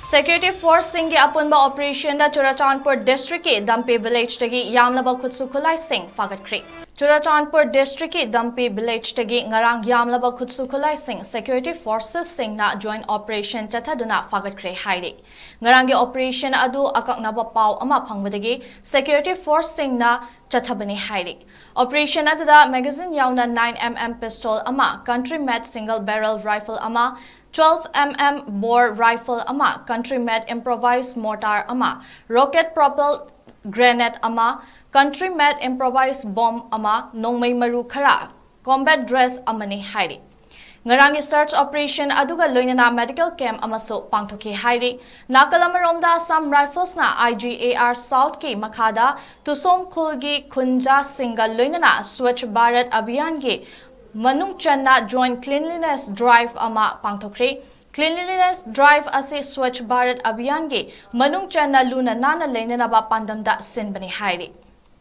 Security Force Singh Apunba Operation da Churachandpur District ki Dampi Village tagi Yamlaba 𝐒𝐄𝐒 Singh Fagatkhri. Churachandpur District ki Dampi Village tagi Ngarang Yamlaba 𝐒𝐄𝐒 Singh Security Forces Singh na Joint Operation Chathaduna Fagatkhri hairi. Ngarangi Operation adu akaknaba pau ama phangbadagi Security Force Singh na Chathabani hairi. Operation aduda magazine yauna 9mm pistol ama country made single barrel rifle ama 12mm bore rifle ama country made improvised mortar ama rocket propelled grenade ama country made improvised bomb ama nongmai maru khara combat dress amani hairi. Ngarangi search operation aduga loinana medical camp amaso pangthoki hairi. Nakalamaromda some rifles na 𝐼𝐓𝐘 South ki makhada tusom khulgi khunja single loinana Swachh Bharat Abhiyan ki Manung Channa Joint Cleanliness Drive ama pangthokri. Cleanliness Drive ase Swachh Bharat Abhiyan ki Manung Channa luna nana leinanaba pandamda sinbani hairi.